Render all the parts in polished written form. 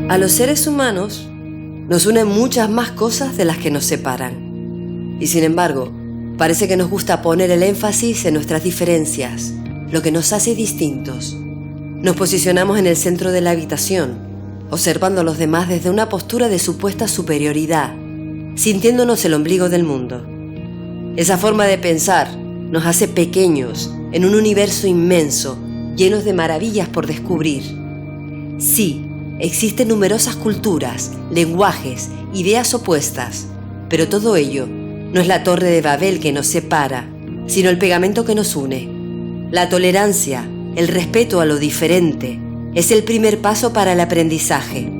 A los seres humanos nos unen muchas más cosas de las que nos separan. Y sin embargo, parece que nos gusta poner el énfasis en nuestras diferencias, lo que nos hace distintos. Nos posicionamos en el centro de la habitación, observando a los demás desde una postura de supuesta superioridad, sintiéndonos el ombligo del mundo. Esa forma de pensar nos hace pequeños en un universo inmenso, llenos de maravillas por descubrir. Sí, existen numerosas culturas, lenguajes, ideas opuestas, pero todo ello no es la torre de Babel que nos separa, sino el pegamento que nos une. La tolerancia, el respeto a lo diferente, es el primer paso para el aprendizaje.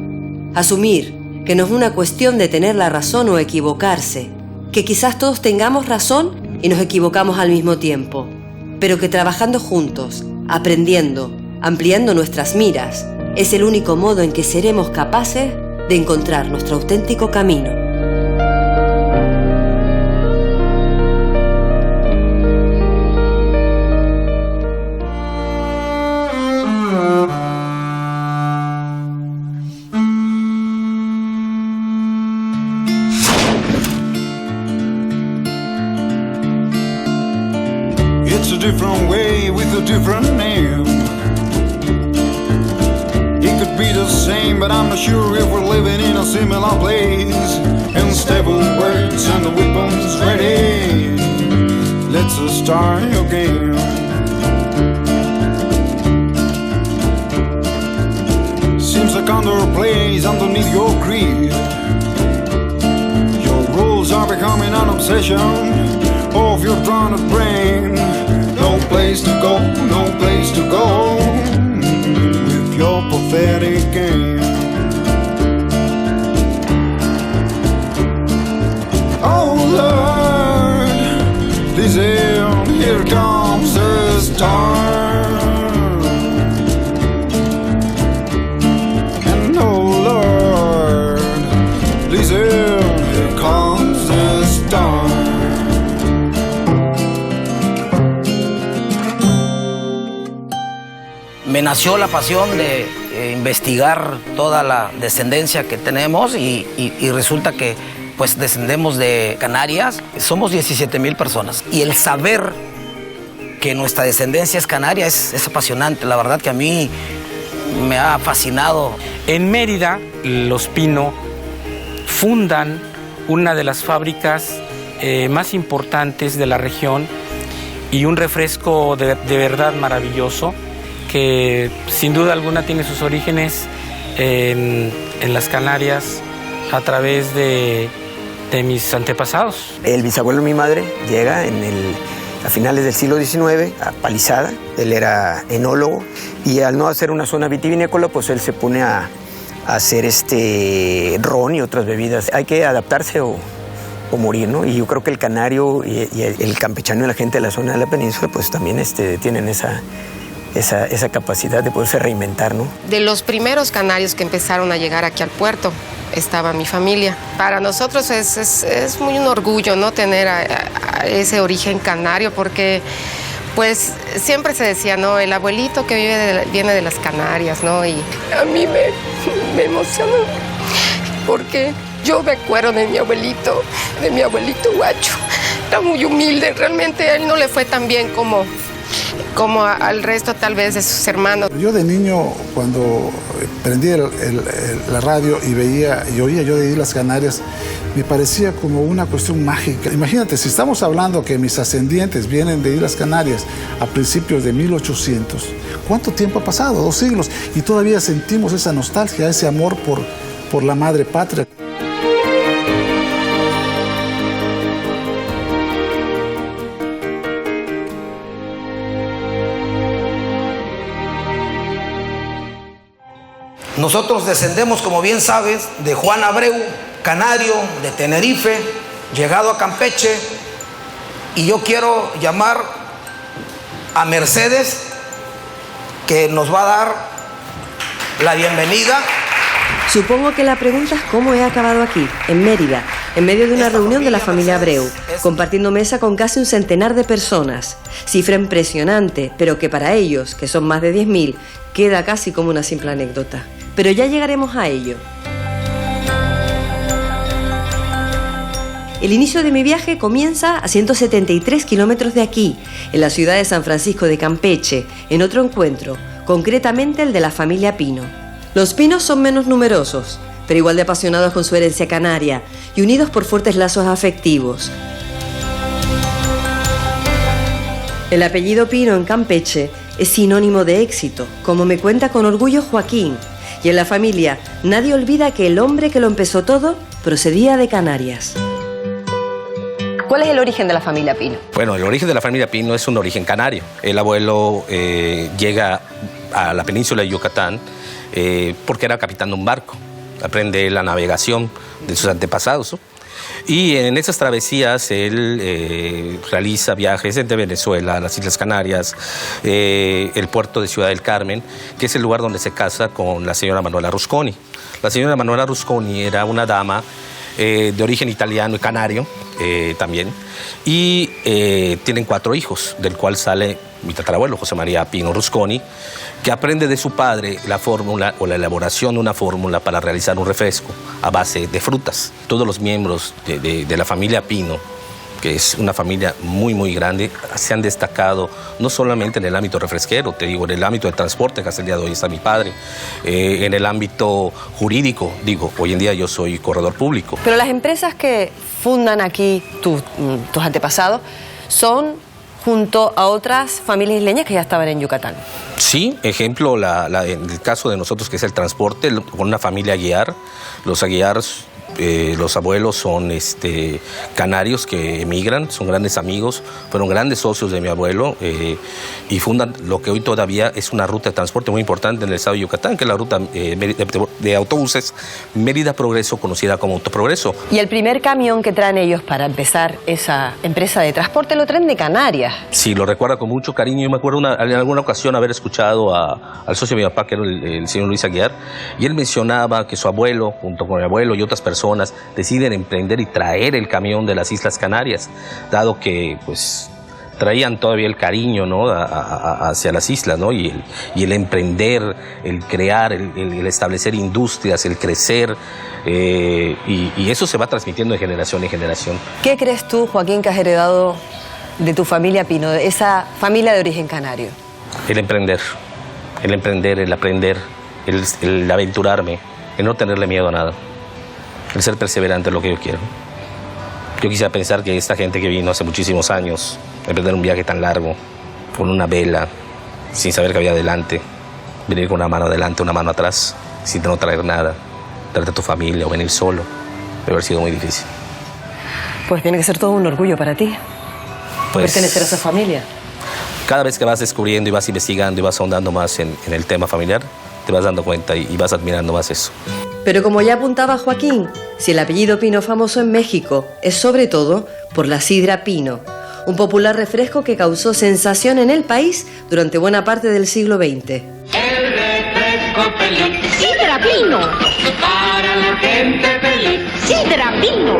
Asumir que no es una cuestión de tener la razón o equivocarse, que quizás todos tengamos razón y nos equivocamos al mismo tiempo, pero que trabajando juntos, aprendiendo, ampliando nuestras miras, es el único modo en que seremos capaces de encontrar nuestro auténtico camino. It's a different way with a different name. It could be the same, but I'm not sure if we're living in a similar place. Unstable words and the weapons ready. Let's start again. Seems like under plays underneath your creed. Your rules are becoming an obsession of your drawn brain. No place to go, no place to go with your pathetic game. Oh Lord, listen, here comes the storm. And oh Lord, listen, here comes the storm. Me nació la pasión de investigar toda la descendencia que tenemos y resulta que pues descendemos de Canarias. Somos 17,000 personas y el saber que nuestra descendencia es canaria es apasionante. La verdad que a mí me ha fascinado. En Mérida, los Pino fundan una de las fábricas más importantes de la región y un refresco de verdad maravilloso, que sin duda alguna tiene sus orígenes en las Canarias a través de mis antepasados. El bisabuelo de mi madre llega a finales del siglo XIX a Palizada. Él era enólogo y al no hacer una zona vitivinícola, pues él se pone a hacer ron y otras bebidas. Hay que adaptarse o morir, ¿no? Y yo creo que el canario y el campechano y la gente de la zona de la península pues también tienen esa capacidad de poderse reinventar, ¿no? De los primeros canarios que empezaron a llegar aquí al puerto estaba mi familia. Para nosotros es muy un orgullo, ¿no?, tener a ese origen canario, porque pues siempre se decía, ¿no?, el abuelito que viene de las Canarias, ¿no? Y a mí me emociona porque yo me acuerdo de mi abuelito Guacho. Era muy humilde, realmente a él no le fue tan bien como al resto tal vez de sus hermanos. Yo de niño, cuando prendí la radio y veía y oía yo de Islas Canarias, me parecía como una cuestión mágica. Imagínate, si estamos hablando que mis ascendientes vienen de Islas Canarias a principios de 1800, ¿cuánto tiempo ha pasado? 2 siglos. Y todavía sentimos esa nostalgia, ese amor por la madre patria. Nosotros descendemos, como bien sabes, de Juan Abreu, canario de Tenerife, llegado a Campeche, y yo quiero llamar a Mercedes, que nos va a dar la bienvenida. Supongo que la pregunta es cómo he acabado aquí, en Mérida, en medio de una reunión de la familia Abreu, compartiendo mesa con casi un centenar de personas. Cifra impresionante, pero que para ellos, que son más de 10.000, queda casi como una simple anécdota. pero ya llegaremos a ello. El inicio de mi viaje comienza a 173 kilómetros de aquí, en la ciudad de San Francisco de Campeche, en otro encuentro, concretamente el de la familia Pino. Los Pinos son menos numerosos, pero igual de apasionados con su herencia canaria y unidos por fuertes lazos afectivos. El apellido Pino en Campeche es sinónimo de éxito, como me cuenta con orgullo Joaquín, y en la familia nadie olvida que el hombre que lo empezó todo procedía de Canarias. ¿Cuál es el origen de la familia Pino? Bueno, el origen de la familia Pino es un origen canario. El abuelo llega a la península de Yucatán porque era capitán de un barco. Aprende la navegación de sus antepasados, ¿no? Y en esas travesías él realiza viajes entre Venezuela, las Islas Canarias, el puerto de Ciudad del Carmen, que es el lugar donde se casa con la señora Manuela Rusconi. La señora Manuela Rusconi era una dama de origen italiano y canario también, y tienen 4 hijos, del cual sale mi tatarabuelo, José María Pino Rusconi, que aprende de su padre la fórmula o la elaboración de una fórmula para realizar un refresco a base de frutas. Todos los miembros de la familia Pino, que es una familia muy, muy grande, se han destacado no solamente en el ámbito refresquero, te digo, en el ámbito de transporte, que hasta el día de hoy está mi padre, en el ámbito jurídico, digo, hoy en día yo soy corredor público. Pero las empresas que fundan aquí tus antepasados son junto a otras familias isleñas que ya estaban en Yucatán. Sí, ejemplo, en el caso de nosotros, que es el transporte, con una familia Aguiar. Los Aguiar, los abuelos son canarios que emigran, son grandes amigos, fueron grandes socios de mi abuelo y fundan lo que hoy todavía es una ruta de transporte muy importante en el estado de Yucatán, que es la ruta de autobuses Mérida Progreso, conocida como Autoprogreso. Y el primer camión que traen ellos para empezar esa empresa de transporte lo traen de Canarias. Sí, lo recuerda con mucho cariño. Yo me acuerdo en alguna ocasión haber escuchado al socio de mi papá, que era el señor Luis Aguiar, y él mencionaba que su abuelo, junto con mi abuelo y otras personas, deciden emprender y traer el camión de las Islas Canarias, dado que pues traían todavía el cariño, ¿no?, hacia las islas, ¿no?, y el emprender, el crear, el establecer industrias, el crecer, y eso se va transmitiendo de generación en generación. ¿Qué crees tú, Joaquín, que has heredado de tu familia Pino, de esa familia de origen canario? El emprender, el aprender, el aventurarme, el no tenerle miedo a nada, el ser perseverante en lo que yo quiero. Yo quisiera pensar que esta gente que vino hace muchísimos años, emprender un viaje tan largo, con una vela, sin saber qué había adelante, venir con una mano adelante, una mano atrás, sin no traer nada, traerte a tu familia o venir solo, debe haber sido muy difícil. Pues tiene que ser todo un orgullo para ti, pues, pertenecer a esa familia. Cada vez que vas descubriendo y vas investigando y vas ahondando más en el tema familiar, te vas dando cuenta y vas admirando más eso. Pero como ya apuntaba Joaquín, si el apellido Pino famoso en México es sobre todo por la sidra Pino, un popular refresco que causó sensación en el país durante buena parte del siglo XX. El refresco feliz, sidra Pino, para la gente feliz, sidra Pino.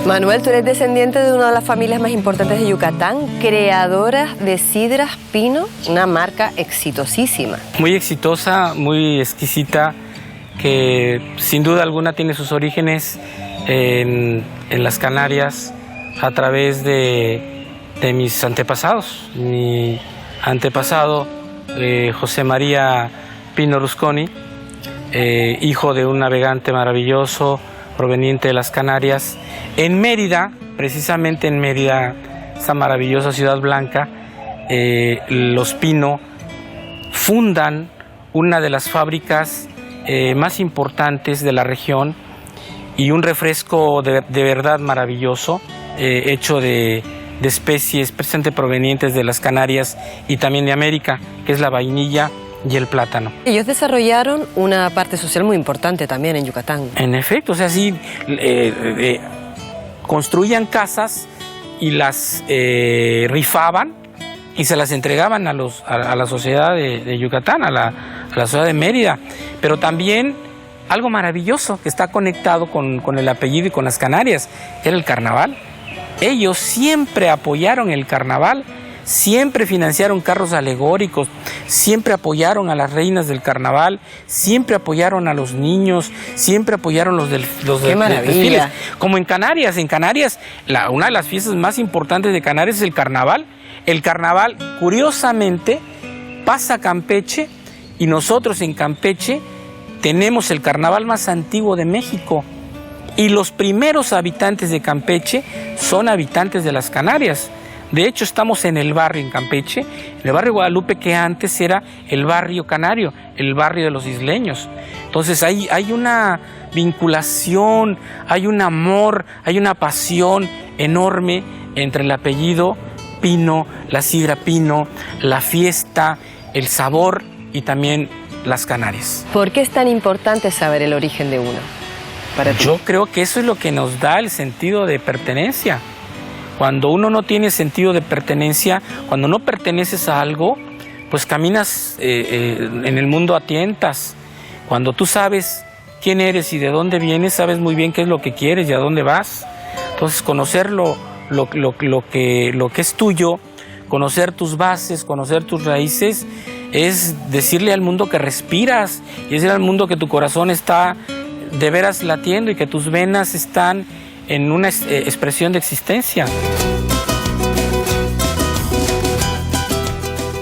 Manuel, tú eres descendiente de una de las familias más importantes de Yucatán, creadoras de sidras Pino, una marca exitosísima. Muy exitosa, muy exquisita, que sin duda alguna tiene sus orígenes en las Canarias a través de mis antepasados. Mi antepasado, José María Pino Rusconi, hijo de un navegante maravilloso proveniente de las Canarias, en Mérida, precisamente en Mérida, esa maravillosa ciudad blanca, los Pino fundan una de las fábricas más importantes de la región y un refresco de verdad maravilloso, hecho de especies presentes provenientes de las Canarias y también de América, que es la vainilla y el plátano. Ellos desarrollaron una parte social muy importante también en Yucatán. En efecto, o sea, sí, construían casas y las rifaban y se las entregaban a la sociedad de Yucatán, a la ciudad de Mérida. Pero también algo maravilloso que está conectado con el apellido y con las Canarias, que era el carnaval. Ellos siempre apoyaron el carnaval, siempre financiaron carros alegóricos, siempre apoyaron a las reinas del carnaval, siempre apoyaron a los niños, siempre apoyaron los desfiles. Como en Canarias, una de las fiestas más importantes de Canarias es el carnaval. El carnaval, curiosamente, pasa a Campeche y nosotros en Campeche tenemos el carnaval más antiguo de México. Y los primeros habitantes de Campeche son habitantes de las Canarias. De hecho, estamos en el barrio en Campeche, en el barrio Guadalupe, que antes era el barrio canario, el barrio de los isleños. Entonces hay una vinculación, hay un amor, hay una pasión enorme entre el apellido Pino, la sidra Pino, la fiesta, el sabor y también las Canarias. ¿Por qué es tan importante saber el origen de uno? Para ti. Yo creo que eso es lo que nos da el sentido de pertenencia. Cuando uno no tiene sentido de pertenencia, cuando no perteneces a algo, pues caminas en el mundo a tientas. Cuando tú sabes quién eres y de dónde vienes, sabes muy bien qué es lo que quieres y a dónde vas. Entonces, conocer lo que es tuyo, conocer tus bases, conocer tus raíces, es decirle al mundo que respiras y decirle al mundo que tu corazón está de veras latiendo y que tus venas están en una expresión de existencia.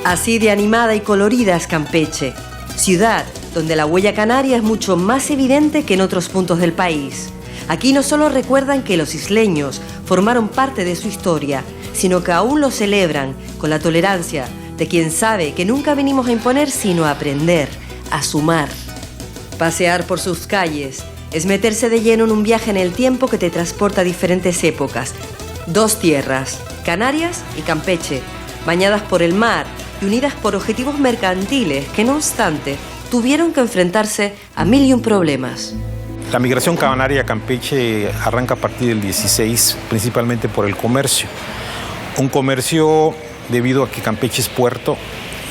Así de animada y colorida es Campeche, ciudad donde la huella canaria es mucho más evidente que en otros puntos del país. Aquí no solo recuerdan que los isleños formaron parte de su historia, sino que aún lo celebran con la tolerancia de quien sabe que nunca venimos a imponer, sino a aprender, a sumar. Pasear por sus calles es meterse de lleno en un viaje en el tiempo que te transporta a diferentes épocas. Dos tierras, Canarias y Campeche, bañadas por el mar y unidas por objetivos mercantiles que, no obstante, tuvieron que enfrentarse a 1001 problemas. La migración canaria a Campeche arranca a partir del 16, principalmente por el comercio. Un comercio debido a que Campeche es puerto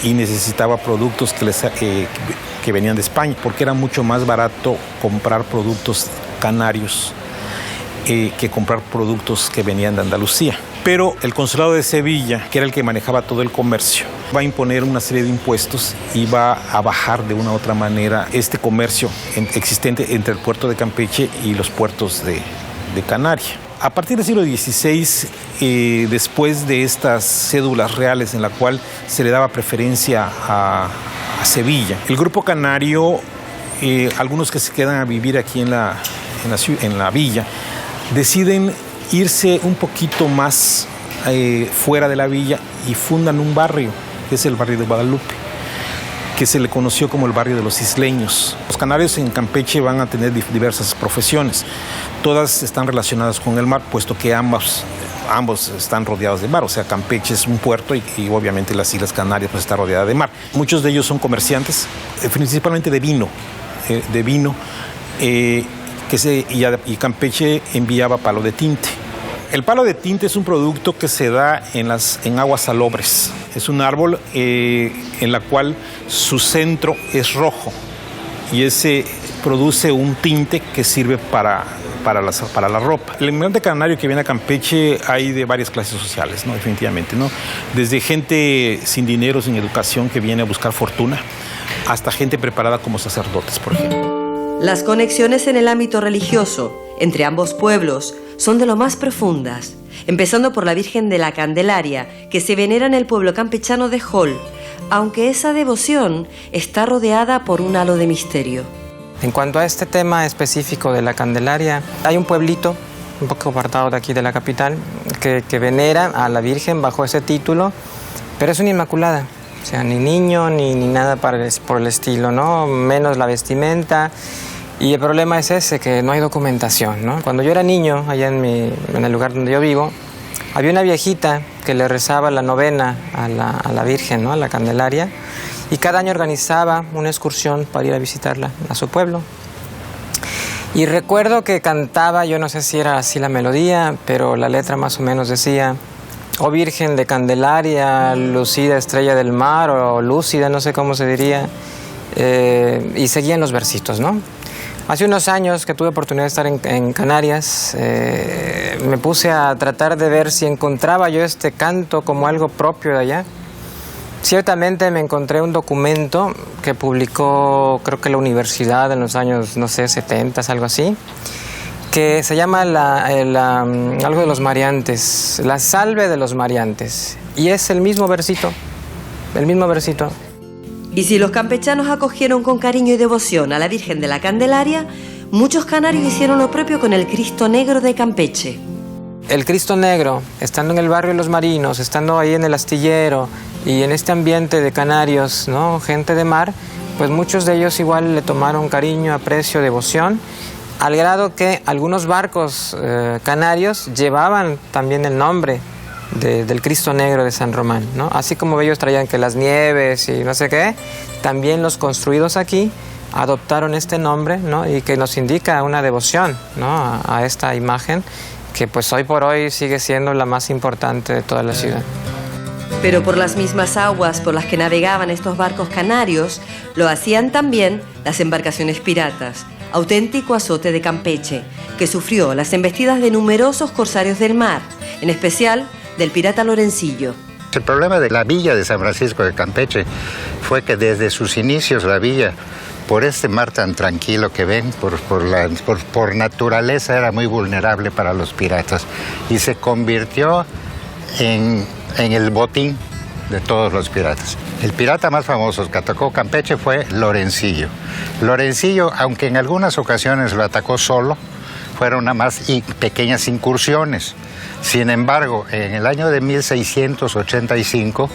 y necesitaba productos que venían de España, porque era mucho más barato comprar productos canarios que comprar productos que venían de Andalucía. Pero el Consulado de Sevilla, que era el que manejaba todo el comercio, va a imponer una serie de impuestos y va a bajar de una u otra manera este comercio existente entre el puerto de Campeche y los puertos de Canarias. A partir del siglo XVI, después de estas cédulas reales en la cual se le daba preferencia a Sevilla, el grupo canario, algunos que se quedan a vivir aquí en la villa, deciden irse un poquito más fuera de la villa y fundan un barrio, que es el barrio de Guadalupe, que se le conoció como el barrio de los isleños. Los canarios en Campeche van a tener diversas profesiones. Todas están relacionadas con el mar, puesto que ambos están rodeados de mar. O sea, Campeche es un puerto y obviamente las Islas Canarias pues está rodeada de mar. Muchos de ellos son comerciantes, principalmente de vino. Y Campeche enviaba palo de tinte. El palo de tinte es un producto que se da en aguas salobres. Es un árbol en la cual su centro es rojo y ese produce un tinte que sirve para la ropa. El inmigrante canario que viene a Campeche hay de varias clases sociales, ¿no? Definitivamente, ¿no? Desde gente sin dinero, sin educación, que viene a buscar fortuna, hasta gente preparada como sacerdotes, por ejemplo. Las conexiones en el ámbito religioso entre ambos pueblos son de lo más profundas, empezando por la Virgen de la Candelaria, que se venera en el pueblo campechano de Jol, aunque esa devoción está rodeada por un halo de misterio. En cuanto a este tema específico de la Candelaria, hay un pueblito un poco apartado de aquí de la capital que venera a la Virgen bajo ese título, pero es una inmaculada. O sea, ni niño ni nada por el estilo, ¿no? Menos la vestimenta. Y el problema es ese, que no hay documentación, ¿no? Cuando yo era niño, allá en el lugar donde yo vivo, había una viejita que le rezaba la novena a la Virgen, ¿no? A la Candelaria, y cada año organizaba una excursión para ir a visitarla a su pueblo. Y recuerdo que cantaba, yo no sé si era así la melodía, pero la letra más o menos decía: "Oh Virgen de Candelaria, lucida estrella del mar", o lúcida, no sé cómo se diría, y seguían los versitos, ¿no? Hace unos años que tuve oportunidad de estar en Canarias, me puse a tratar de ver si encontraba yo este canto como algo propio de allá. Ciertamente me encontré un documento que publicó, creo que la universidad en los años, no sé, 70, algo así, que se llama algo de los Mariantes, la Salve de los Mariantes. Y es el mismo versito, el mismo versito. Y si los campechanos acogieron con cariño y devoción a la Virgen de la Candelaria, muchos canarios hicieron lo propio con el Cristo Negro de Campeche. El Cristo Negro, estando en el barrio de Los Marinos, estando ahí en el astillero y en este ambiente de canarios, ¿no? Gente de mar, pues muchos de ellos igual le tomaron cariño, aprecio, devoción, al grado que algunos barcos canarios llevaban también el nombre del Cristo Negro de San Román, ¿no? Así como ellos traían que las nieves y no sé qué, también los construidos aquí adoptaron este nombre, ¿no? Y que nos indica una devoción, ¿no? a esta imagen que pues hoy por hoy sigue siendo la más importante de toda la ciudad. Pero por las mismas aguas por las que navegaban estos barcos canarios, lo hacían también las embarcaciones piratas, auténtico azote de Campeche, que sufrió las embestidas de numerosos corsarios del mar, en especial del pirata Lorencillo. El problema de la villa de San Francisco de Campeche fue que desde sus inicios la villa, por este mar tan tranquilo que ven, por naturaleza era muy vulnerable para los piratas y se convirtió en el botín de todos los piratas. El pirata más famoso que atacó Campeche fue Lorencillo. Lorencillo, aunque en algunas ocasiones lo atacó solo, fueron nada más pequeñas incursiones. Sin embargo, en el año de 1685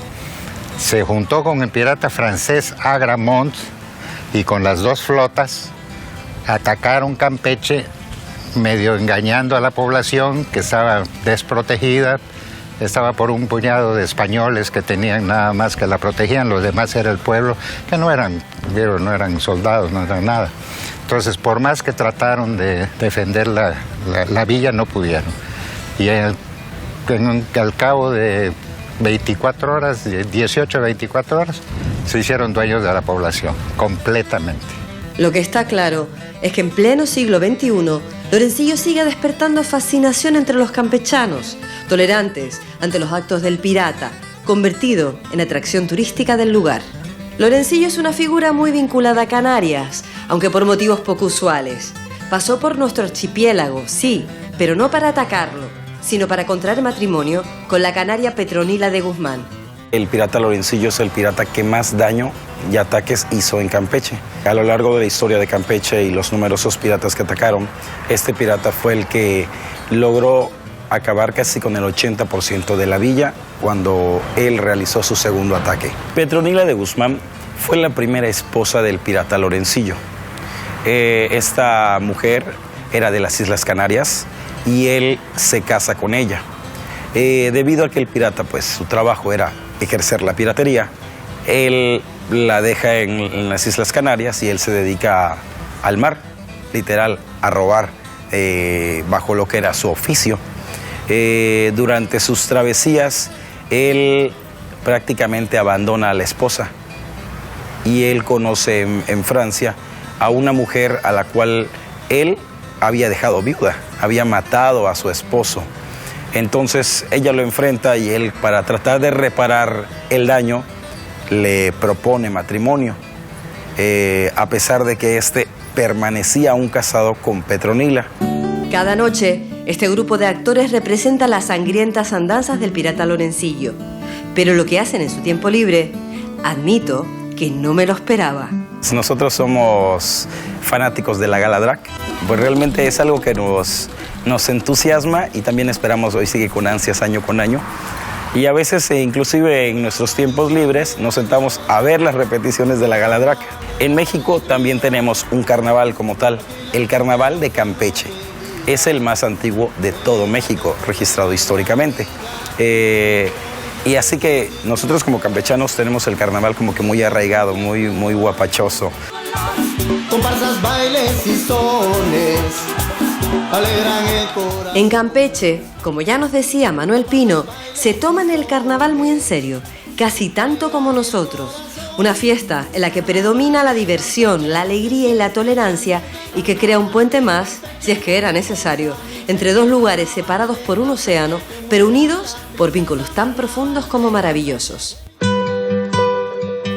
se juntó con el pirata francés Agramont y con las dos flotas atacaron Campeche, medio engañando a la población que estaba desprotegida. Estaba por un puñado de españoles que tenían nada más que la protegían, los demás era el pueblo, que no eran soldados, no eran nada. Entonces, por más que trataron de defender la villa, no pudieron. Y al cabo de 24 horas, 18 a 24 horas, se hicieron dueños de la población, completamente. Lo que está claro es que en pleno siglo XXI, Lorencillo sigue despertando fascinación entre los campechanos, tolerantes ante los actos del pirata, convertido en atracción turística del lugar. Lorencillo es una figura muy vinculada a Canarias, aunque por motivos poco usuales. Pasó por nuestro archipiélago, sí, pero no para atacarlo, sino para contraer matrimonio con la canaria Petronila de Guzmán. El pirata Lorencillo es el pirata que más daño y ataques hizo en Campeche. A lo largo de la historia de Campeche y los numerosos piratas que atacaron, este pirata fue el que logró acabar casi con el 80% de la villa cuando él realizó su segundo ataque. Petronila de Guzmán fue la primera esposa del pirata Lorencillo. Esta mujer era de las Islas Canarias y él se casa con ella. Debido a que el pirata, pues su trabajo era ejercer la piratería, él la deja en las Islas Canarias y él se dedica al mar, literal, a robar bajo lo que era su oficio. Durante sus travesías, él prácticamente abandona a la esposa y él conoce en Francia a una mujer a la cual él había dejado viuda, había matado a su esposo. Entonces ella lo enfrenta y él, para tratar de reparar el daño, le propone matrimonio, a pesar de que éste permanecía aún casado con Petronila. Cada noche, este grupo de actores representa las sangrientas andanzas del pirata Lorencillo. Pero lo que hacen en su tiempo libre, admito que no me lo esperaba. Nosotros somos fanáticos de la Gala Drac, pues realmente es algo que nos entusiasma y también esperamos, hoy sigue con ansias año con año. Y a veces, inclusive en nuestros tiempos libres, nos sentamos a ver las repeticiones de la Gala Drac. En México también tenemos un carnaval como tal, el Carnaval de Campeche. Es el más antiguo de todo México, registrado históricamente. Y así que nosotros como campechanos tenemos el carnaval como que muy arraigado, muy guapachoso. Comparsas, bailes y sones alegran el corazón. En Campeche, como ya nos decía Manuel Pino, se toman el carnaval muy en serio, casi tanto como nosotros. Una fiesta en la que predomina la diversión, la alegría y la tolerancia y que crea un puente más, si es que era necesario, entre dos lugares separados por un océano, pero unidos por vínculos tan profundos como maravillosos.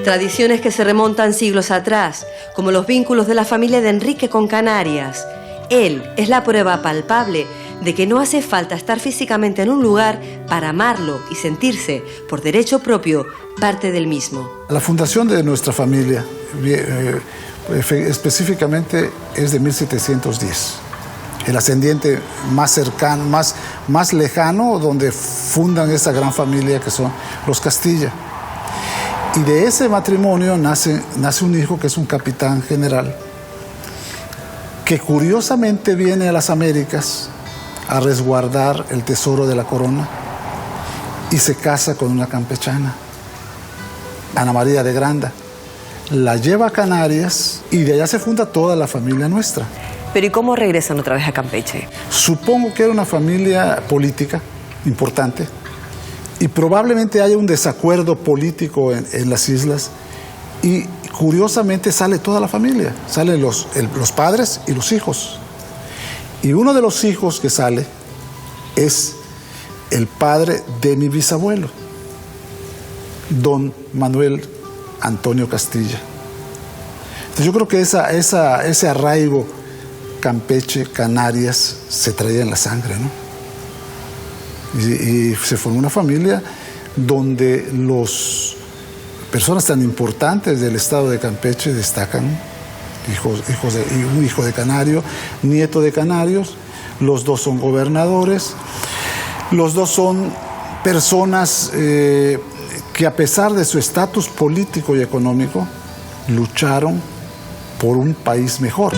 Tradiciones que se remontan siglos atrás, como los vínculos de la familia de Enrique con Canarias. Él es la prueba palpable de que no hace falta estar físicamente en un lugar para amarlo y sentirse, por derecho propio, parte del mismo. La fundación de nuestra familia, específicamente, es de 1710. El ascendiente más cercano, más lejano, donde fundan esta gran familia que son los Castilla. Y de ese matrimonio nace un hijo que es un capitán general, que curiosamente viene a las Américas a resguardar el tesoro de la corona y se casa con una campechana, Ana María de Granda. La lleva a Canarias y de allá se funda toda la familia nuestra. Pero ¿y cómo regresan otra vez a Campeche? Supongo que era una familia política importante y probablemente haya un desacuerdo político en las islas y curiosamente sale toda la familia, salen los padres y los hijos. Y uno de los hijos que sale es el padre de mi bisabuelo, don Manuel Antonio Castilla. Entonces yo creo que ese arraigo Campeche, Canarias, se traía en la sangre, ¿no? Y se formó una familia donde personas tan importantes del estado de Campeche destacan, un hijo de canario, nieto de canarios, los dos son gobernadores, los dos son personas que a pesar de su estatus político y económico, lucharon por un país mejor.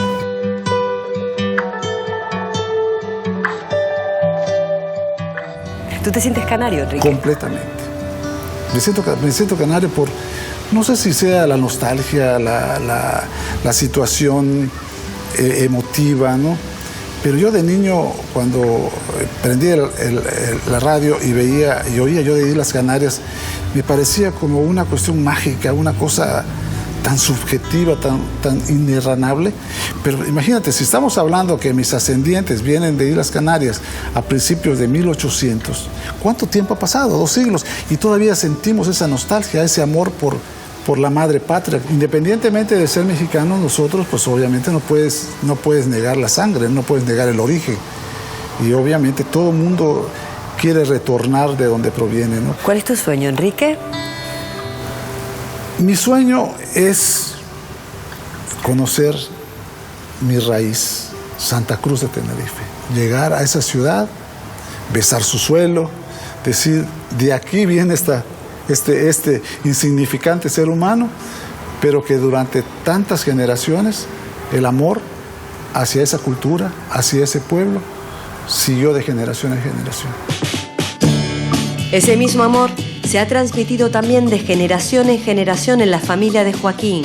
¿Tú te sientes canario, Enrique? Completamente. Me siento canario por, no sé si sea la nostalgia, la situación emotiva, ¿no? Pero yo de niño, cuando prendí la radio y oía yo de Islas Canarias, me parecía como una cuestión mágica, una cosa tan subjetiva, tan inerranable. Pero imagínate, si estamos hablando que mis ascendientes vienen de Islas Canarias a principios de 1800, ¿cuánto tiempo ha pasado? 2 siglos. Y todavía sentimos esa nostalgia, ese amor por la madre patria. Independientemente de ser mexicanos, nosotros pues obviamente no puedes negar la sangre, no puedes negar el origen. Y obviamente todo el mundo quiere retornar de donde proviene, ¿no? ¿Cuál es tu sueño, Enrique? Mi sueño es conocer mi raíz, Santa Cruz de Tenerife. Llegar a esa ciudad, besar su suelo, decir, de aquí viene este insignificante ser humano, pero que durante tantas generaciones el amor hacia esa cultura, hacia ese pueblo, siguió de generación en generación. Ese mismo amor se ha transmitido también de generación en generación en la familia de Joaquín,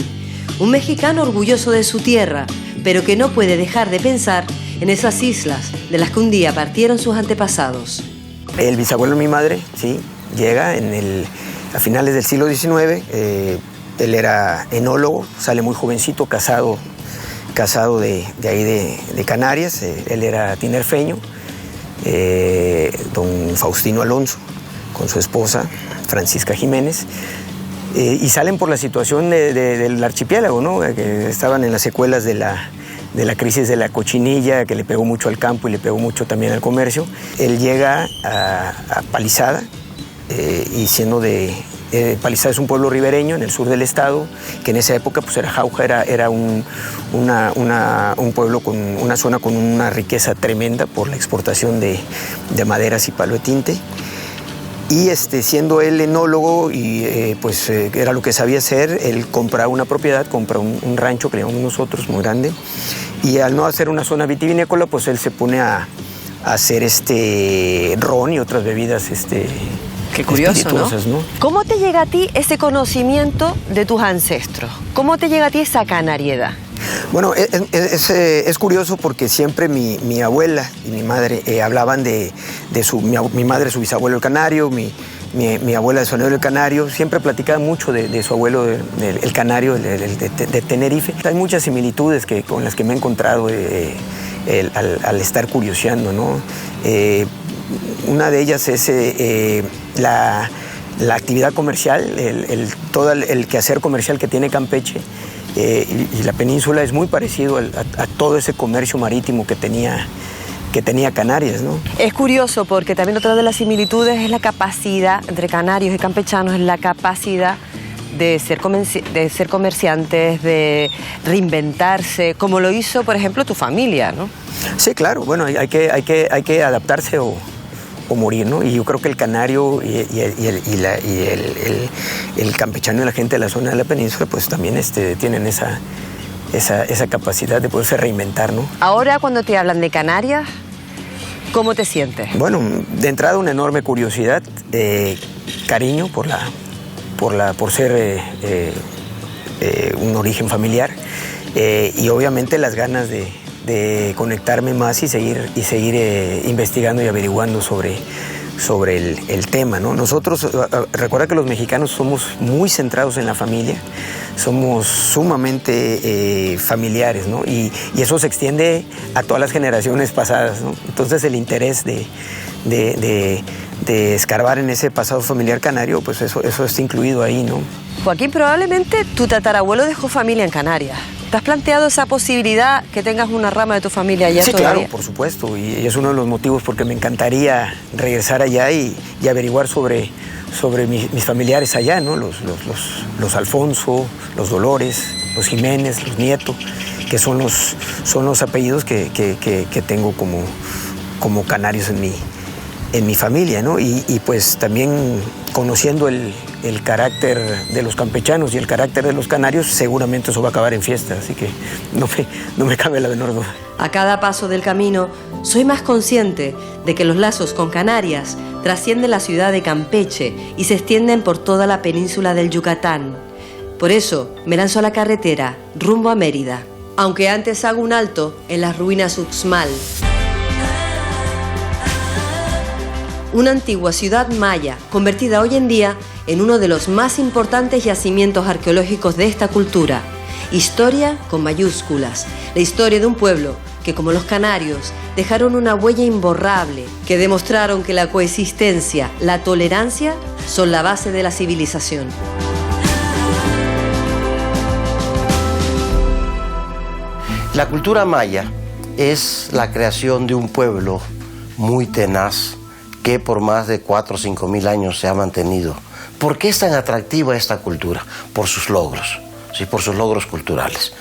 un mexicano orgulloso de su tierra, pero que no puede dejar de pensar en esas islas de las que un día partieron sus antepasados. El bisabuelo de mi madre, sí, llega a finales del siglo XIX. Él era enólogo, sale muy jovencito, casado de ahí de Canarias. Él era tinerfeño, don Faustino Alonso, con su esposa Francisca Jiménez, y salen por la situación del archipiélago, ¿no? Que estaban en las secuelas de la crisis de la cochinilla, que le pegó mucho al campo y le pegó mucho también al comercio. Él llega a Palizada, y siendo Palizada es un pueblo ribereño en el sur del estado, que en esa época pues era Jauja, era un pueblo con una zona con una riqueza tremenda por la exportación de maderas y palo de tinte. Y siendo él enólogo y era lo que sabía hacer, él compra una propiedad, compra un rancho que le llamamos nosotros, muy grande, y al no hacer una zona vitivinícola, pues él se pone a hacer ron y otras bebidas Qué curioso, ¿no? ¿Cómo te llega a ti ese conocimiento de tus ancestros? ¿Cómo te llega a ti esa canariedad? Bueno, es curioso porque siempre mi abuela y mi madre hablaban mi madre, su bisabuelo el canario, mi mi abuela de San Eloy del Canario, siempre platicaba mucho de su abuelo, el canario, de Tenerife. Hay muchas similitudes con las que me he encontrado al estar curioseando, ¿no? Una de ellas es la actividad comercial, todo el quehacer comercial que tiene Campeche y la península es muy parecido a todo ese comercio marítimo que tenía Canarias, ¿no? Es curioso porque también otra de las similitudes es la capacidad entre canarios y campechanos, es la capacidad de ser comerciantes, de reinventarse, como lo hizo, por ejemplo, tu familia, ¿no? Sí, claro. Bueno, hay que adaptarse o morir, ¿no? Y yo creo que el canario y el campechano y la gente de la zona de la península, pues también tienen esa capacidad de poderse reinventar, ¿no? Ahora, cuando te hablan de Canarias, ¿cómo te sientes? Bueno, de entrada una enorme curiosidad, cariño por ser un origen familiar y obviamente las ganas de conectarme más y seguir investigando y averiguando sobre el tema, ¿no? Nosotros, recuerda que los mexicanos somos muy centrados en la familia, somos sumamente familiares, ¿no? Y eso se extiende a todas las generaciones pasadas, ¿no? Entonces el interés de escarbar en ese pasado familiar canario, pues eso está incluido ahí, ¿no? Joaquín, probablemente tu tatarabuelo dejó familia en Canarias. ¿Te has planteado esa posibilidad que tengas una rama de tu familia allá todavía? Sí, claro, por supuesto. Y es uno de los motivos porque me encantaría regresar allá y averiguar sobre mis familiares allá, ¿no? Los Alfonso, los Dolores, los Jiménez, los Nieto, que son los apellidos que tengo como canarios en mi familia, ¿no? Y pues también conociendo el carácter de los campechanos y el carácter de los canarios, seguramente eso va a acabar en fiesta, así que no me cabe la menor duda. A cada paso del camino, soy más consciente de que los lazos con Canarias trascienden la ciudad de Campeche y se extienden por toda la península del Yucatán. Por eso me lanzo a la carretera rumbo a Mérida, aunque antes hago un alto en las ruinas Uxmal, una antigua ciudad maya convertida hoy en día en uno de los más importantes yacimientos arqueológicos de esta cultura. Historia con mayúsculas, la historia de un pueblo que, como los canarios, dejaron una huella imborrable, que demostraron que la coexistencia, la tolerancia, son la base de la civilización. La cultura maya es la creación de un pueblo muy tenaz, que por más de 4 o 5 mil años se ha mantenido. ¿Por qué es tan atractiva esta cultura? Por sus logros, ¿sí? Por sus logros culturales.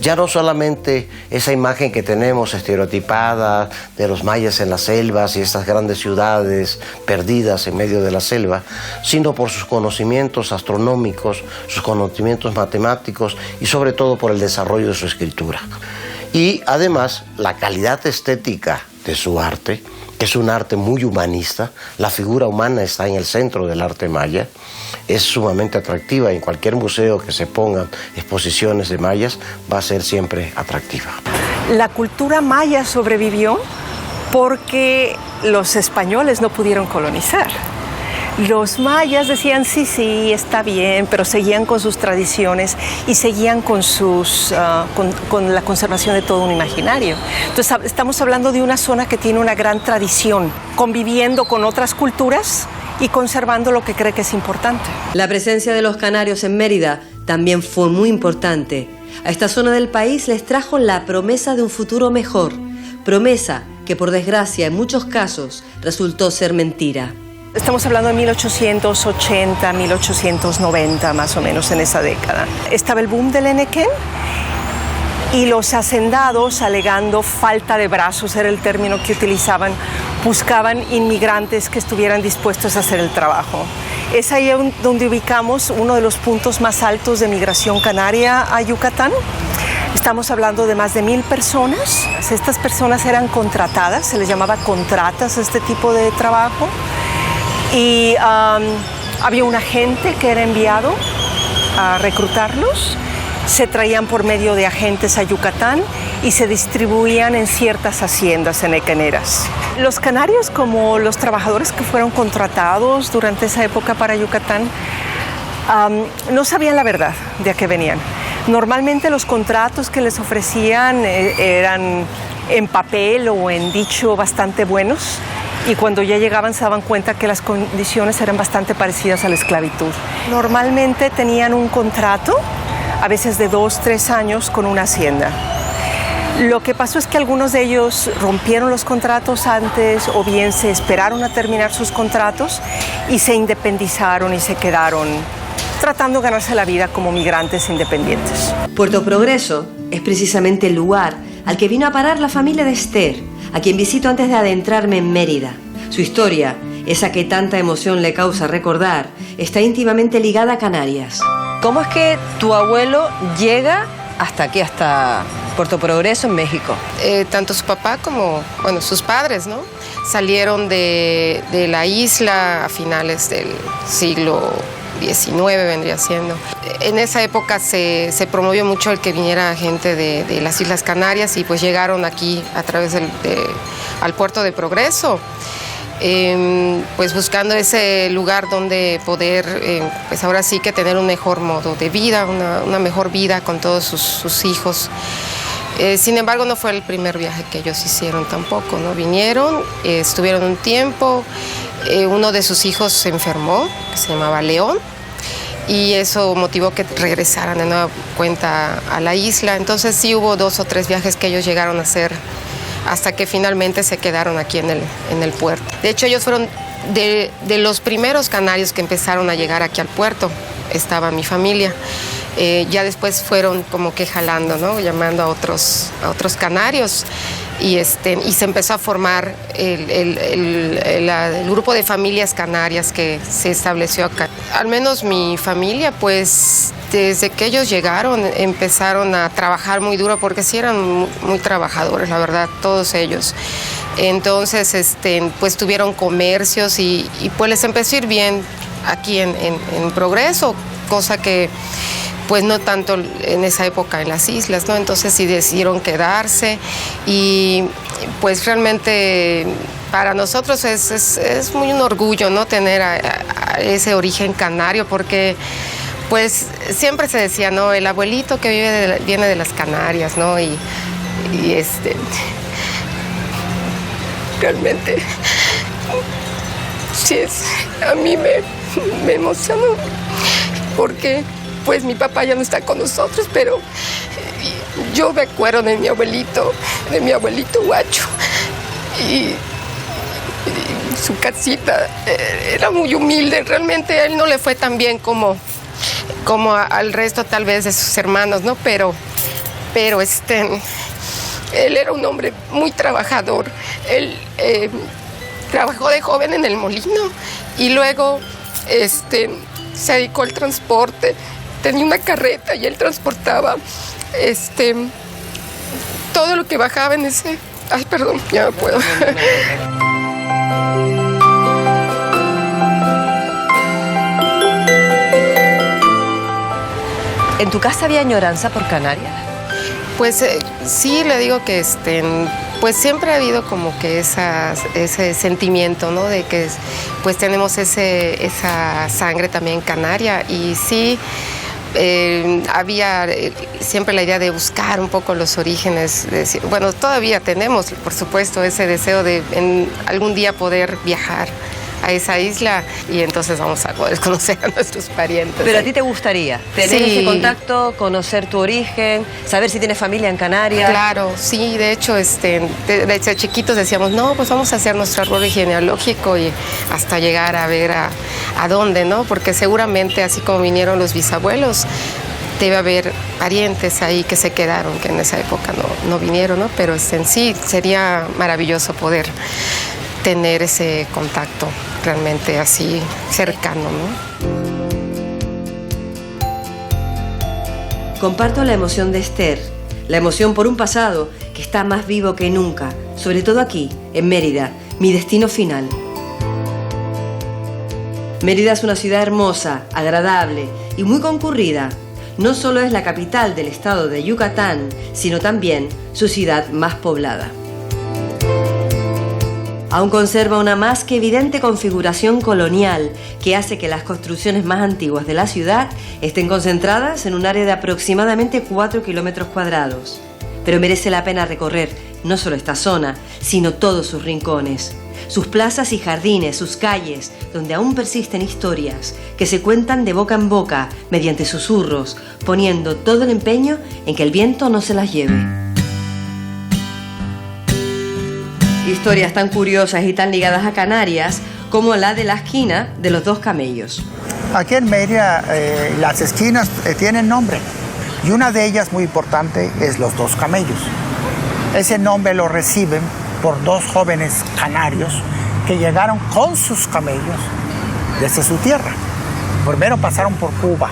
Ya no solamente esa imagen que tenemos estereotipada de los mayas en las selvas y estas grandes ciudades perdidas en medio de la selva, sino por sus conocimientos astronómicos, sus conocimientos matemáticos y sobre todo por el desarrollo de su escritura. Y además la calidad estética de su arte, que es un arte muy humanista. La figura humana está en el centro del arte maya, es sumamente atractiva. En cualquier museo que se pongan exposiciones de mayas va a ser siempre atractiva. La cultura maya sobrevivió porque los españoles no pudieron colonizar. Los mayas decían sí, está bien, pero seguían con sus tradiciones y seguían con la conservación de todo un imaginario. Entonces estamos hablando de una zona que tiene una gran tradición, conviviendo con otras culturas y conservando lo que cree que es importante. La presencia de los canarios en Mérida también fue muy importante. A esta zona del país les trajo la promesa de un futuro mejor, promesa que por desgracia en muchos casos resultó ser mentira. Estamos hablando de 1880, 1890, más o menos en esa década. Estaba el boom del Enequén y los hacendados, alegando falta de brazos, era el término que utilizaban, buscaban inmigrantes que estuvieran dispuestos a hacer el trabajo. Es ahí donde ubicamos uno de los puntos más altos de migración canaria a Yucatán. Estamos hablando de más de 1000 personas. Estas personas eran contratadas, se les llamaba contratas a este tipo de trabajo. Y había un agente que era enviado a reclutarlos, se traían por medio de agentes a Yucatán y se distribuían en ciertas haciendas enequeneras. Los canarios, como los trabajadores que fueron contratados durante esa época para Yucatán, no sabían la verdad de a qué venían. Normalmente los contratos que les ofrecían eran en papel o en dicho bastante buenos, y cuando ya llegaban se daban cuenta que las condiciones eran bastante parecidas a la esclavitud. Normalmente tenían un contrato, a veces de 2, 3 años, con una hacienda. Lo que pasó es que algunos de ellos rompieron los contratos antes, o bien se esperaron a terminar sus contratos y se independizaron y se quedaron tratando de ganarse la vida como migrantes independientes. Puerto Progreso es precisamente el lugar al que vino a parar la familia de Esther, a quien visito antes de adentrarme en Mérida. Su historia, esa que tanta emoción le causa recordar, está íntimamente ligada a Canarias. ¿Cómo es que tu abuelo llega hasta aquí, hasta Puerto Progreso, en México? Tanto su papá como, bueno, sus padres, ¿no? Salieron de la isla a finales del siglo XIX, vendría siendo. En esa época se promovió mucho el que viniera gente de las Islas Canarias, y pues llegaron aquí a través al puerto de Progreso, pues buscando ese lugar donde poder, pues ahora sí que tener un mejor modo de vida, una mejor vida con todos sus hijos. Sin embargo, no fue el primer viaje que ellos hicieron tampoco, ¿no? Vinieron, estuvieron un tiempo. Uno de sus hijos se enfermó, que se llamaba León, y eso motivó que regresaran de nueva cuenta a la isla. Entonces sí hubo 2 o 3 viajes que ellos llegaron a hacer hasta que finalmente se quedaron aquí en el puerto. De hecho, ellos fueron de los primeros canarios que empezaron a llegar aquí al puerto. Estaba mi familia. Ya después fueron como que jalando, ¿no? Llamando a otros canarios. Y se empezó a formar el grupo de familias canarias que se estableció acá. Al menos mi familia, pues desde que ellos llegaron empezaron a trabajar muy duro, porque sí eran muy trabajadores, la verdad, todos ellos. Entonces, pues tuvieron comercios y pues les empezó a ir bien aquí en Progreso, cosa que pues no tanto en esa época en las islas, ¿no? Entonces sí decidieron quedarse, y pues realmente para nosotros es muy un orgullo, ¿no? Tener a ese origen canario, porque pues siempre se decía, ¿no? El abuelito que viene de las Canarias, ¿no? Y realmente sí, a mí me emocionó, porque pues mi papá ya no está con nosotros, pero yo me acuerdo de mi abuelito Guacho, y su casita era muy humilde. Realmente a él no le fue tan bien como al resto tal vez de sus hermanos, ¿no? Pero él era un hombre muy trabajador. Él trabajó de joven en el molino y luego se dedicó al transporte. Tenía una carreta y él transportaba todo lo que bajaba en ese... Ay, perdón, ya no puedo. ¿En tu casa había añoranza por Canarias? Pues sí, le digo que pues siempre ha habido como que ese sentimiento, ¿no? De que pues tenemos esa sangre también canaria, y sí había siempre la idea de buscar un poco los orígenes. Bueno, todavía tenemos, por supuesto, ese deseo de en algún día poder viajar a esa isla, y entonces vamos a poder conocer a nuestros parientes. ¿Pero a ti te gustaría tener ese contacto, conocer tu origen, saber si tienes familia en Canarias? Claro, sí, de hecho, desde chiquitos decíamos, no, pues vamos a hacer nuestro árbol genealógico y hasta llegar a ver a dónde, ¿no? Porque seguramente, así como vinieron los bisabuelos, debe haber parientes ahí que se quedaron, que en esa época no vinieron, ¿no? Pero en sí sería maravilloso poder tener ese contacto realmente así cercano, ¿no? Comparto la emoción de Esther, la emoción por un pasado que está más vivo que nunca, sobre todo aquí, en Mérida, mi destino final. Mérida es una ciudad hermosa, agradable y muy concurrida. no solo es la capital del estado de Yucatán, sino también su ciudad más poblada. Aún conserva una más que evidente configuración colonial que hace que las construcciones más antiguas de la ciudad estén concentradas en un área de aproximadamente 4 kilómetros cuadrados. Pero merece la pena recorrer no solo esta zona, sino todos sus rincones, sus plazas y jardines, sus calles, donde aún persisten historias que se cuentan de boca en boca mediante susurros, poniendo todo el empeño en que el viento no se las lleve. Historias tan curiosas y tan ligadas a Canarias como la de la esquina de los dos camellos. Aquí en Mérida las esquinas tienen nombre y una de ellas muy importante es los dos camellos. Ese nombre lo reciben por dos jóvenes canarios que llegaron con sus camellos desde su tierra. Primero pasaron por Cuba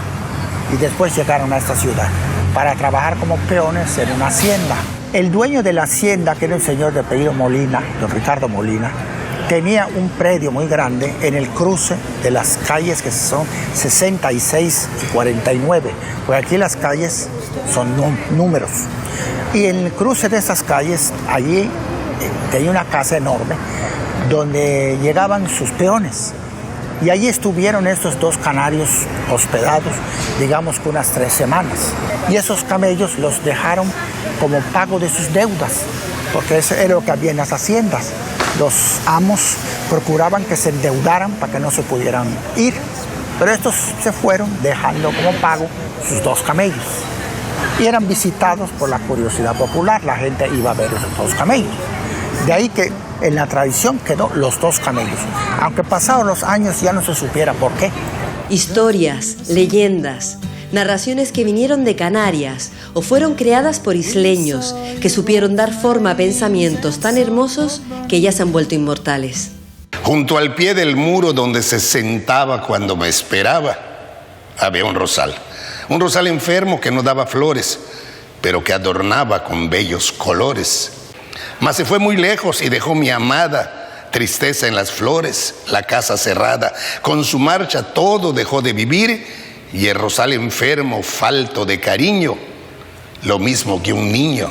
y después llegaron a esta ciudad para trabajar como peones en una hacienda. El dueño de la hacienda, que era un señor de apellido Molina, don Ricardo Molina, tenía un predio muy grande en el cruce de las calles que son 66 y 49, porque aquí las calles son números. Y en el cruce de esas calles, allí tenía una casa enorme donde llegaban sus peones. Y allí estuvieron estos dos canarios hospedados, digamos que unas 3 semanas. Y esos camellos los dejaron como pago de sus deudas, porque eso era lo que había en las haciendas. Los amos procuraban que se endeudaran para que no se pudieran ir. Pero estos se fueron dejando como pago sus 2 camellos. Y eran visitados por la curiosidad popular. La gente iba a ver esos 2 camellos. De ahí que en la tradición quedó los 2 camellos. Aunque pasados los años ya no se supiera por qué. Historias, leyendas, narraciones que vinieron de Canarias o fueron creadas por isleños que supieron dar forma a pensamientos tan hermosos que ya se han vuelto inmortales. Junto al pie del muro donde se sentaba cuando me esperaba, había un rosal enfermo que no daba flores, pero que adornaba con bellos colores. Mas se fue muy lejos y dejó mi amada, tristeza en las flores, la casa cerrada. Con su marcha todo dejó de vivir y el rosal enfermo, falto de cariño, lo mismo que un niño,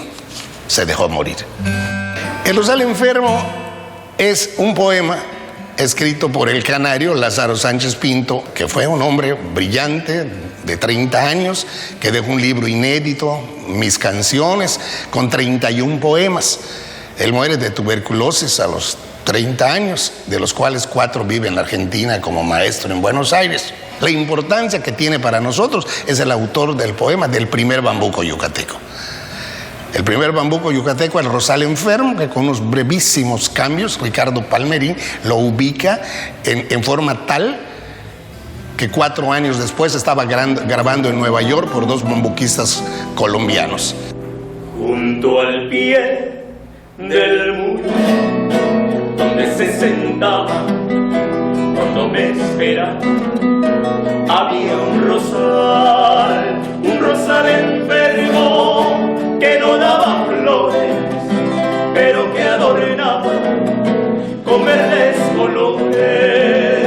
se dejó morir. El rosal enfermo es un poema escrito por el canario Lázaro Sánchez Pinto, que fue un hombre brillante de 30 años, que dejó un libro inédito, Mis canciones, con 31 poemas. Él muere de tuberculosis a los 30 años, de los cuales 4 vive en la Argentina como maestro en Buenos Aires. La importancia que tiene para nosotros es el autor del poema del primer bambuco yucateco. El primer bambuco yucateco, el rosal enfermo, que con unos brevísimos cambios, Ricardo Palmerín lo ubica en forma tal que 4 años después estaba grabando en Nueva York por 2 bambuquistas colombianos. Junto al pie del muro donde se sentaba cuando me esperaba, había un rosal enfermo que no daba flores, pero que adornaba con verdes colores.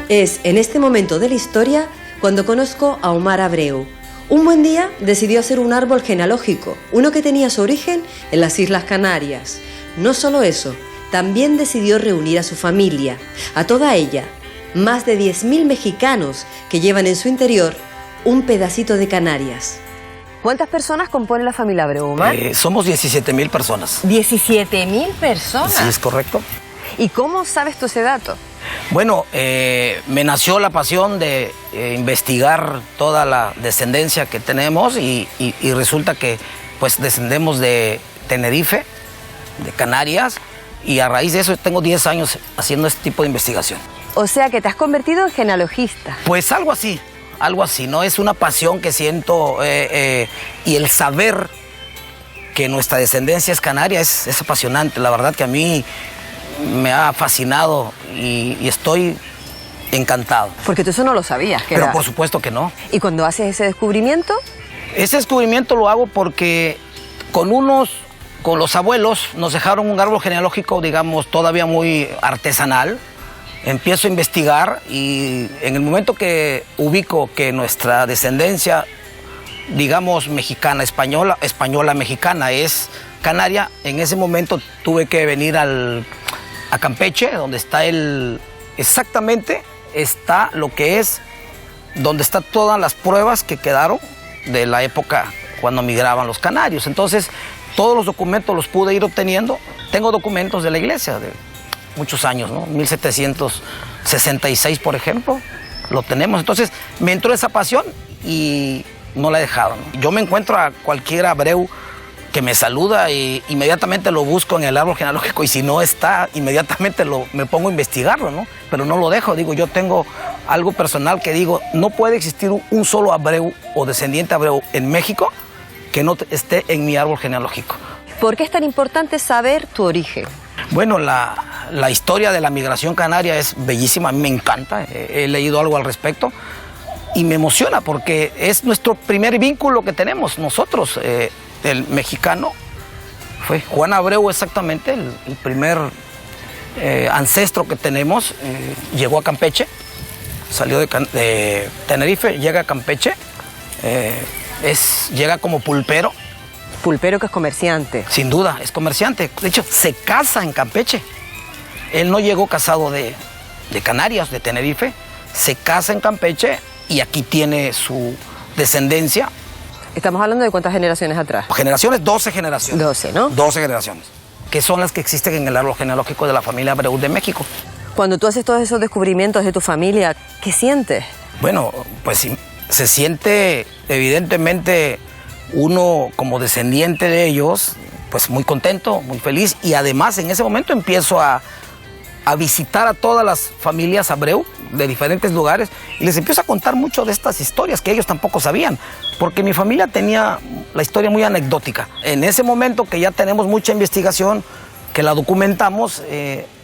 Es en este momento de la historia cuando conozco a Omar Abreu. Un buen día decidió hacer un árbol genealógico, uno que tenía su origen en las Islas Canarias. No solo eso, también decidió reunir a su familia, a toda ella, más de 10.000 mexicanos que llevan en su interior un pedacito de Canarias. ¿Cuántas personas compone la familia Abreu, Omar? Somos 17.000 personas. ¿17.000 personas? Sí, es correcto. ¿Y cómo sabes tú ese dato? Bueno, me nació la pasión de investigar toda la descendencia que tenemos y resulta que pues descendemos de Tenerife, de Canarias, y a raíz de eso tengo 10 años haciendo este tipo de investigación. O sea que te has convertido en genealogista. Pues algo así, ¿no? Es una pasión que siento y el saber que nuestra descendencia es canaria es apasionante. La verdad que a mí me ha fascinado y estoy encantado. Porque tú eso no lo sabías. Pero por supuesto que no. ¿Y cuando haces ese descubrimiento? Ese descubrimiento lo hago porque con los abuelos nos dejaron un árbol genealógico, digamos, todavía muy artesanal, empiezo a investigar y en el momento que ubico que nuestra descendencia, digamos mexicana, española mexicana, es canaria, en ese momento tuve que venir a Campeche, donde está exactamente está lo que es, donde están todas las pruebas que quedaron de la época cuando migraban los canarios. Entonces, todos los documentos los pude ir obteniendo. Tengo documentos de la iglesia de muchos años, ¿no? 1766, por ejemplo, lo tenemos. Entonces, me entró esa pasión y no la he dejado, ¿no? Yo me encuentro a cualquier hebreo que me saluda e inmediatamente lo busco en el árbol genealógico, y si no está, inmediatamente me pongo a investigarlo, ¿no? Pero no lo dejo. Digo, yo tengo algo personal que digo, no puede existir un solo hebreo o descendiente hebreo en México que no esté en mi árbol genealógico. ¿Por qué es tan importante saber tu origen? Bueno, la historia de la migración canaria es bellísima, a mí me encanta, he leído algo al respecto y me emociona porque es nuestro primer vínculo que tenemos nosotros, el mexicano. Fue Juan Abreu exactamente, el primer ancestro que tenemos, llegó a Campeche, salió de Tenerife, llega a Campeche, llega como pulpero. Pulpero, que es comerciante. Sin duda, es comerciante. De hecho, se casa en Campeche. Él no llegó casado de Canarias, de Tenerife. Se casa en Campeche y aquí tiene su descendencia. Estamos hablando de cuántas generaciones atrás. Generaciones, 12 generaciones. 12, ¿no? 12 generaciones, que son las que existen en el árbol genealógico de la familia Abreu de México. Cuando tú haces todos esos descubrimientos de tu familia, ¿qué sientes? Bueno, pues se siente evidentemente uno como descendiente de ellos, pues muy contento, muy feliz, y además en ese momento empiezo a visitar a todas las familias Abreu de diferentes lugares y les empiezo a contar mucho de estas historias que ellos tampoco sabían, porque mi familia tenía la historia muy anecdótica. En ese momento que ya tenemos mucha investigación, que la documentamos,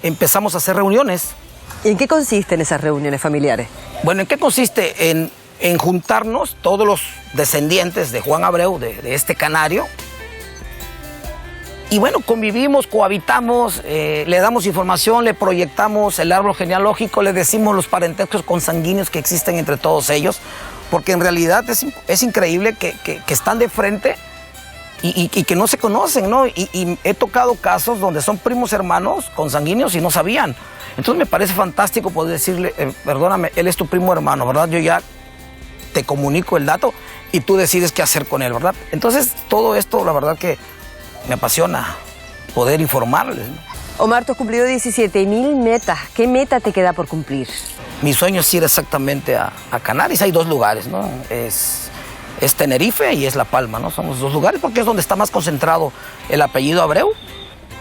empezamos a hacer reuniones. ¿Y en qué consisten esas reuniones familiares? Bueno, ¿en qué consiste? En juntarnos todos los descendientes de Juan Abreu, de este canario, y bueno, convivimos, cohabitamos, le damos información, le proyectamos el árbol genealógico, le decimos los parentescos consanguíneos que existen entre todos ellos, porque en realidad es increíble que están de frente y que no se conocen, ¿no? Y he tocado casos donde son primos hermanos consanguíneos y no sabían. Entonces me parece fantástico poder decirle, perdóname, él es tu primo hermano, ¿verdad? Yo ya te comunico el dato y tú decides qué hacer con él, ¿verdad? Entonces todo esto, la verdad que me apasiona poder informarles, ¿no? Omar, tú has cumplido 17.000 metas. ¿Qué meta te queda por cumplir? Mi sueño es ir exactamente a Canarias. Hay dos lugares, ¿no? Es Tenerife y es La Palma, ¿no? Son los dos lugares porque es donde está más concentrado el apellido Abreu.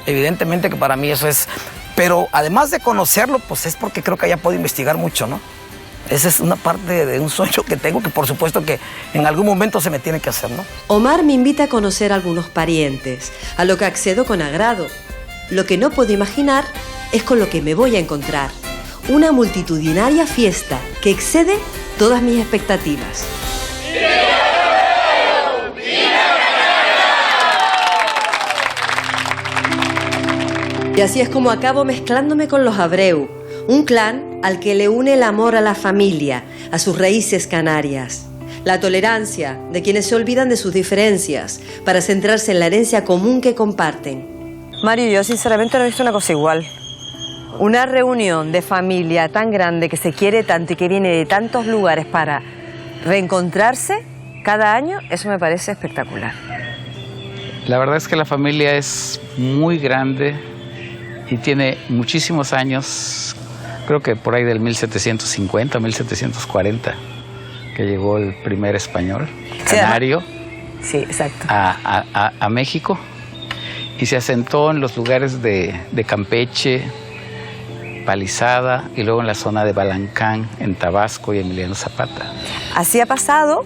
Evidentemente que para mí eso es... Pero además de conocerlo, pues es porque creo que allá puedo investigar mucho, ¿no? Esa es una parte de un sueño que tengo que por supuesto que en algún momento se me tiene que hacer, ¿no? Omar me invita a conocer a algunos parientes, a lo que accedo con agrado. Lo que no puedo imaginar es con lo que me voy a encontrar. Una multitudinaria fiesta que excede todas mis expectativas. Y así es como acabo mezclándome con los Abreu, un clan al que le une el amor a la familia, a sus raíces canarias, la tolerancia de quienes se olvidan de sus diferencias para centrarse en la herencia común que comparten. Mario, yo sinceramente no he visto una cosa igual. Una reunión de familia tan grande que se quiere tanto y que viene de tantos lugares para reencontrarse cada año, eso me parece espectacular. La verdad es que la familia es muy grande y tiene muchísimos años. Creo que por ahí del 1750, 1740, que llegó el primer español, canario, sí, exacto, a México, y se asentó en los lugares de Campeche, Palizada, y luego en la zona de Balancán, en Tabasco y Emiliano Zapata. Así ha pasado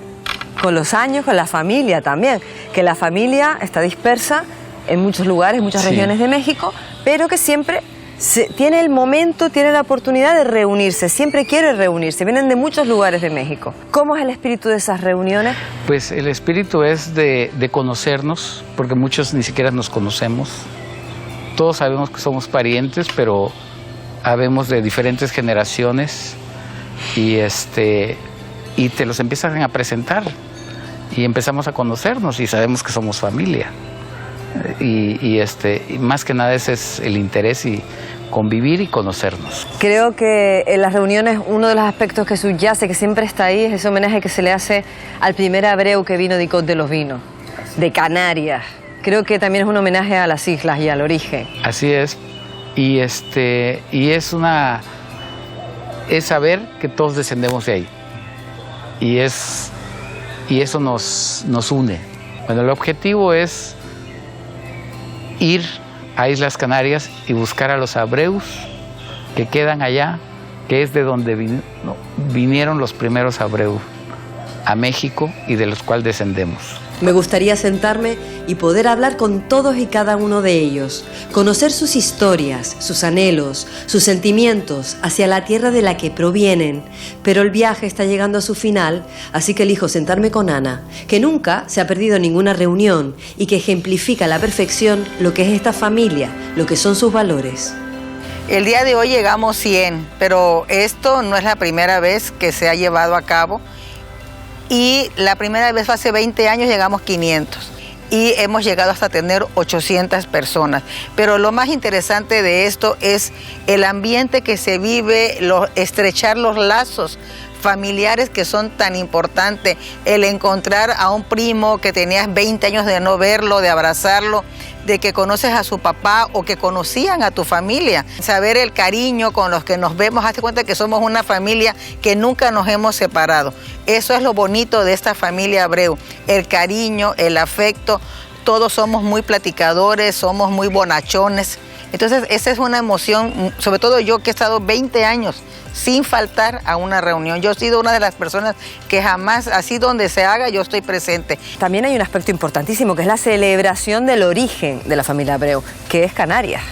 con los años, con la familia también, que la familia está dispersa en muchos lugares, muchas regiones de México, pero que siempre tiene el momento, tiene la oportunidad de reunirse, siempre quiere reunirse, vienen de muchos lugares de México. ¿Cómo es el espíritu de esas reuniones? Pues el espíritu es de conocernos, porque muchos ni siquiera nos conocemos. Todos sabemos que somos parientes, pero habemos de diferentes generaciones y te los empiezan a presentar y empezamos a conocernos y sabemos que somos familia. Y más que nada ese es el interés y convivir y conocernos. Creo que en las reuniones uno de los aspectos que subyace, que siempre está ahí, es ese homenaje que se le hace al primer hebreo que vino de Icod de los Vinos, de Canarias. Creo que también es un homenaje a las islas y al origen. Así es. Y es saber que todos descendemos de ahí. Y eso nos une. Bueno, el objetivo es ir a Islas Canarias y buscar a los hebreos que quedan allá, que es de donde vinieron los primeros hebreos a México y de los cuales descendemos. Me gustaría sentarme y poder hablar con todos y cada uno de ellos, conocer sus historias, sus anhelos, sus sentimientos hacia la tierra de la que provienen. Pero el viaje está llegando a su final, así que elijo sentarme con Ana, que nunca se ha perdido ninguna reunión y que ejemplifica a la perfección lo que es esta familia, lo que son sus valores. El día de hoy llegamos 100, pero esto no es la primera vez que se ha llevado a cabo. Y la primera vez fue hace 20 años, llegamos 500 y hemos llegado hasta tener 800 personas. Pero lo más interesante de esto es el ambiente que se vive, estrechar los lazos familiares que son tan importantes, el encontrar a un primo que tenías 20 años de no verlo, de abrazarlo, de que conoces a su papá o que conocían a tu familia, saber el cariño con los que nos vemos, hazte cuenta que somos una familia que nunca nos hemos separado. Eso es lo bonito de esta familia Abreu, el cariño, el afecto, todos somos muy platicadores, somos muy bonachones. Entonces esa es una emoción, sobre todo yo que he estado 20 años sin faltar a una reunión. Yo he sido una de las personas que jamás, así donde se haga, yo estoy presente. También hay un aspecto importantísimo que es la celebración del origen de la familia Abreu, que es Canarias.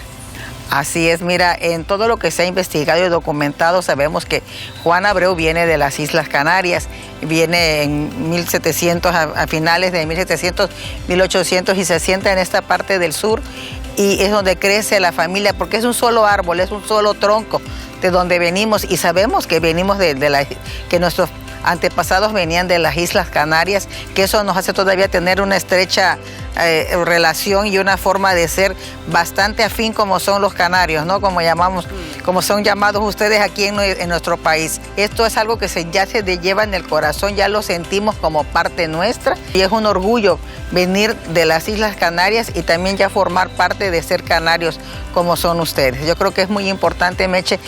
Así es, mira, en todo lo que se ha investigado y documentado sabemos que Juan Abreu viene de las Islas Canarias, viene en 1700, a finales de 1700, 1800 y se asienta en esta parte del sur y es donde crece la familia porque es un solo árbol, es un solo tronco de donde venimos y sabemos que venimos que nuestros antepasados venían de las Islas Canarias, que eso nos hace todavía tener una estrecha relación y una forma de ser bastante afín como son los canarios, ¿no? Como son llamados ustedes aquí en nuestro país. Esto es algo que ya se lleva en el corazón, ya lo sentimos como parte nuestra y es un orgullo venir de las Islas Canarias y también ya formar parte de ser canarios como son ustedes. Yo creo que es muy importante, Meche,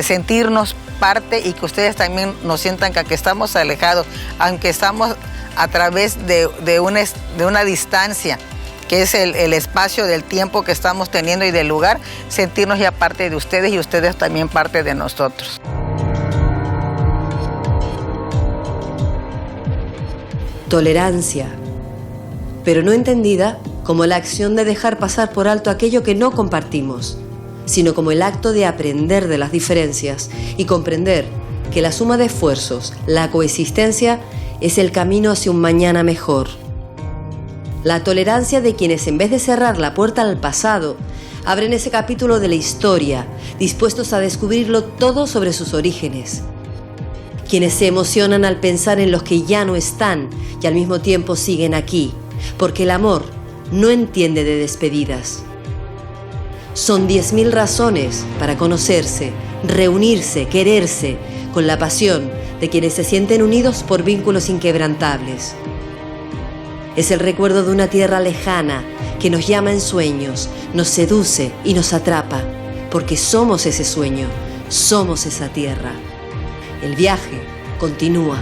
sentirnos parte y que ustedes también nos sientan que estamos alejados, aunque estamos a través de una distancia, que es el espacio del tiempo que estamos teniendo y del lugar, sentirnos ya parte de ustedes y ustedes también parte de nosotros. Tolerancia, pero no entendida como la acción de dejar pasar por alto aquello que no compartimos, sino como el acto de aprender de las diferencias y comprender que la suma de esfuerzos, la coexistencia, es el camino hacia un mañana mejor. La tolerancia de quienes, en vez de cerrar la puerta al pasado, abren ese capítulo de la historia, dispuestos a descubrirlo todo sobre sus orígenes. Quienes se emocionan al pensar en los que ya no están y al mismo tiempo siguen aquí, porque el amor no entiende de despedidas. Son 10.000 razones para conocerse, reunirse, quererse, con la pasión de quienes se sienten unidos por vínculos inquebrantables. Es el recuerdo de una tierra lejana que nos llama en sueños, nos seduce y nos atrapa, porque somos ese sueño, somos esa tierra. El viaje continúa.